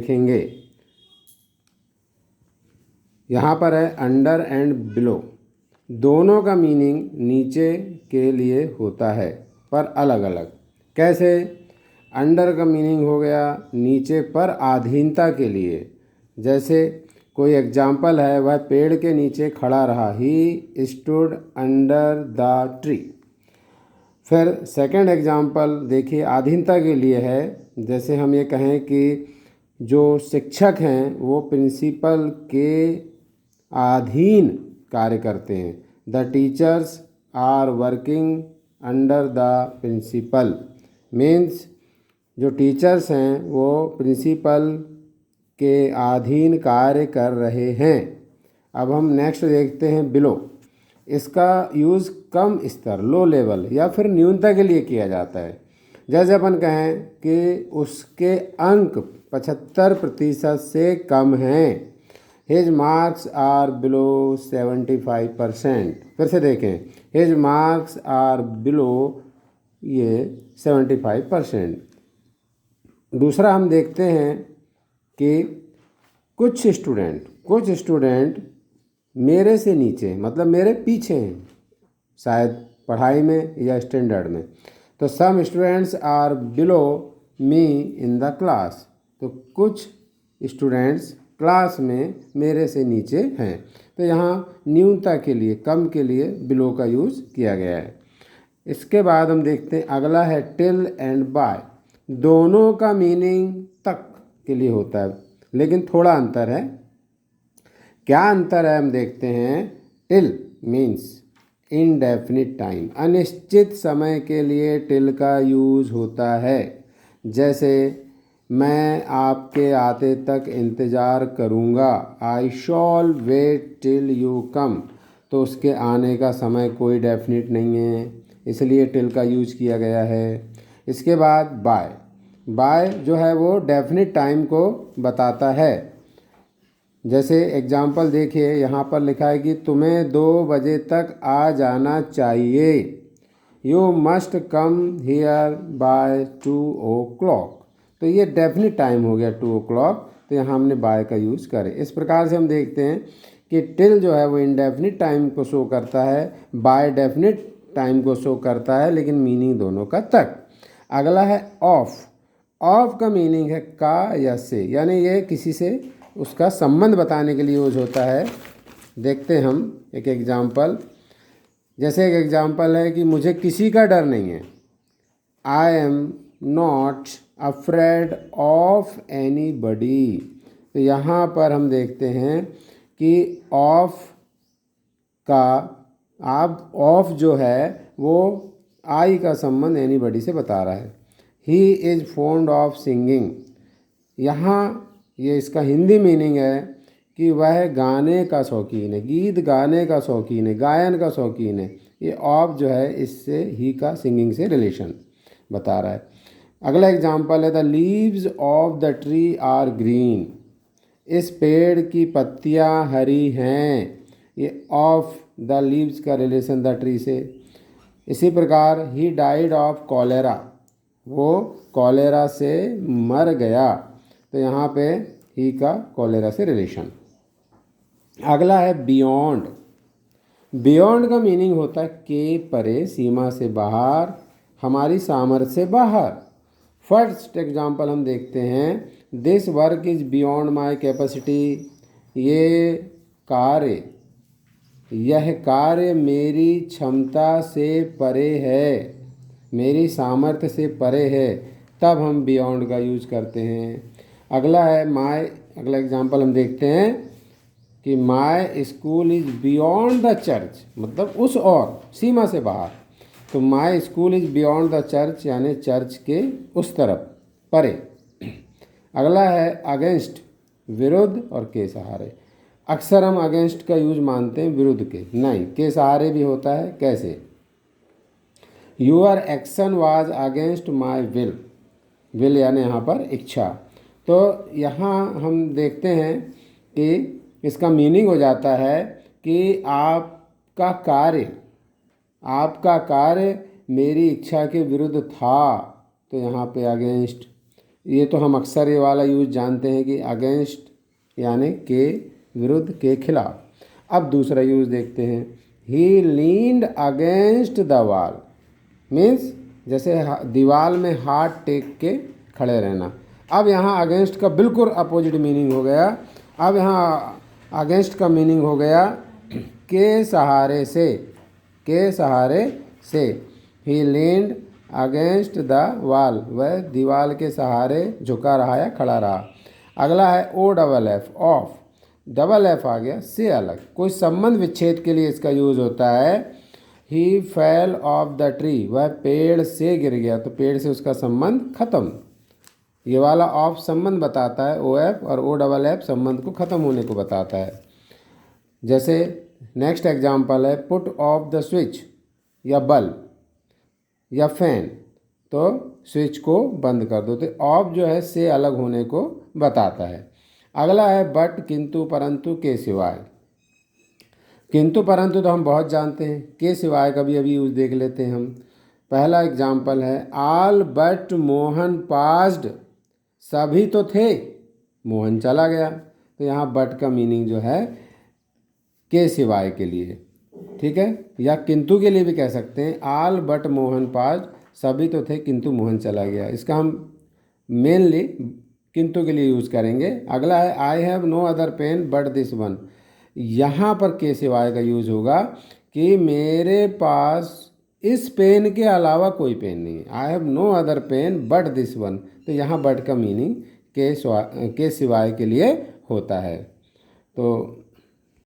देखेंगे। यहाँ पर है अंडर एंड बिलो, दोनों का मीनिंग नीचे के लिए होता है पर अलग अलग। कैसे? अंडर का मीनिंग हो गया नीचे पर अधीनता के लिए। जैसे कोई एग्जाम्पल है, वह पेड़ के नीचे खड़ा रहा, he stood under the tree. फिर सेकंड एग्जाम्पल देखिए, अधीनता के लिए है। जैसे हम ये कहें कि जो शिक्षक हैं वो प्रिंसिपल के अधीन कार्य करते हैं, the teachers are working under the principal. Means जो टीचर्स हैं वो प्रिंसिपल के अधीन कार्य कर रहे हैं। अब हम नेक्स्ट देखते हैं बिलो। इसका यूज़ कम स्तर, लो लेवल या फिर न्यूनता के लिए किया जाता है। जैसे अपन कहें कि उसके अंक 75% से कम हैं, हिज मार्क्स आर बिलो 75%। फिर से देखें, हिज मार्क्स आर बिलो ये 75%। दूसरा हम देखते हैं कि कुछ स्टूडेंट मेरे से नीचे, मतलब मेरे पीछे हैं, शायद पढ़ाई में या स्टैंडर्ड में। तो some students are below me in the class. तो कुछ स्टूडेंट्स क्लास में मेरे से नीचे हैं। तो यहाँ न्यूनता के लिए, कम के लिए बिलो का यूज़ किया गया है। इसके बाद हम देखते हैं अगला है टिल एंड बाय। दोनों का मीनिंग तक के लिए होता है, लेकिन थोड़ा अंतर है। क्या अंतर है हम देखते हैं। टिल मीन्स इनडेफिनिट टाइम, अनिश्चित समय के लिए टिल का यूज़ होता है। जैसे मैं आपके आते तक इंतज़ार करूँगा, I shall wait till you come. तो उसके आने का समय कोई डेफिनिट नहीं है, इसलिए टिल का यूज़ किया गया है। इसके बाद बाय जो है वो डेफिनिट टाइम को बताता है। जैसे एग्जाम्पल देखिए, यहाँ पर लिखा है कि तुम्हें 2 बजे तक आ जाना चाहिए, you must come here bye 2 o'clock। तो ये डेफिनिट टाइम हो गया 2 o'clock, तो यहाँ हमने बाय का यूज़ करे। इस प्रकार से हम देखते हैं कि टिल जो है वो इनडेफिनिट टाइम को शो करता है, बाय डेफिनिट टाइम को शो करता है, लेकिन मीनिंग दोनों का तक। अगला है ऑफ का मीनिंग है का या से, यानी ये किसी से उसका संबंध बताने के लिए यूज होता है। देखते हैं हम एक एग्जाम्पल। जैसे एक एग्जाम्पल है कि मुझे किसी का डर नहीं है, I am not afraid of any बडी। तो यहाँ पर हम देखते हैं कि ऑफ जो है वो आई का संबंध एनी बडी से बता रहा है। He is fond of singing, यहाँ ये इसका हिंदी मीनिंग है कि वह गाने का शौकीन है, गीत गाने का शौकीन है, गायन का शौकीन है। ये ऑफ जो है इससे ही का सिंगिंग से रिलेशन बता रहा है। अगला एग्जाम्पल है the leaves of the tree are green. इस पेड़ की पत्तियां हरी हैं। ये ऑफ द लीव्स का रिलेशन द ट्री से। इसी प्रकार ही डाइड ऑफ कॉलेरा, वो कॉलेरा से मर गया। तो यहाँ पे ही का कॉलेरा से रिलेशन। अगला है बियॉन्ड। बियॉन्ड का मीनिंग होता है के परे, सीमा से बाहर, हमारी सामर्थ्य से बाहर। फर्स्ट एग्जांपल हम देखते हैं, this work is beyond my capacity. यह कार्य मेरी क्षमता से परे है, मेरी सामर्थ्य से परे है। तब हम बियॉन्ड का यूज करते हैं। अगला है अगला एग्जांपल हम देखते हैं कि my school is beyond the church, मतलब उस और सीमा से बाहर। तो my school is beyond the church, यानी चर्च के उस तरफ, परे। अगला है अगेंस्ट, विरुद्ध और के सहारे। अक्सर हम अगेंस्ट का यूज मानते हैं विरुद्ध के, नहीं, के सहारे भी होता है। कैसे? Your action was against my will यानी यहाँ पर इच्छा। तो यहाँ हम देखते हैं कि इसका मीनिंग हो जाता है कि आपका कार्य मेरी इच्छा के विरुद्ध था। तो यहाँ पे अगेंस्ट। ये तो हम अक्सर ये वाला यूज जानते हैं कि अगेंस्ट यानी के विरुद्ध, के खिलाफ। अब दूसरा यूज देखते हैं। He leaned against the wall means जैसे दीवार में हाथ टेक के खड़े रहना। अब यहाँ अगेंस्ट का बिल्कुल अपोजिट मीनिंग हो गया। अब यहाँ अगेंस्ट का मीनिंग हो गया के सहारे से, के सहारे से। ही लीन्ड अगेंस्ट द वॉल, वह दीवार के सहारे झुका रहा या खड़ा रहा। अगला है O double F, off. Double F आ गया से अलग, कोई संबंध विच्छेद के लिए इसका यूज होता है। ही फेल ऑफ द ट्री, वह पेड़ से गिर गया, तो पेड़ से उसका संबंध खत्म। ये वाला ऑफ संबंध बताता है ओ एफ, और ओ डबल एफ संबंध को खत्म होने को बताता है। जैसे नेक्स्ट एग्जाम्पल है पुट ऑफ द स्विच, या बल्ब या फैन, तो स्विच को बंद कर दो। तो ऑफ जो है से अलग होने को बताता है। अगला है बट, किंतु, परंतु, के सिवाय। किंतु परंतु तो हम बहुत जानते हैं, के सिवाय का भी अभी यूज देख लेते हैं हम। पहला एग्जाम्पल है ऑल बट मोहन पास्ड, सभी तो थे, मोहन चला गया। तो यहाँ बट का मीनिंग जो है के सिवाय के लिए, ठीक है। या किंतु के लिए भी कह सकते हैं ऑल बट मोहन पास्ड, सभी तो थे किंतु मोहन चला गया। इसका हम मेनली किंतु के लिए यूज़ करेंगे। अगला है I have no other pen but this one. यहाँ पर के सिवाय का यूज़ होगा कि मेरे पास इस पेन के अलावा कोई पेन नहीं है। I have no other pen but this one, तो यहाँ बट का मीनिंग के सिवाय के लिए होता है। तो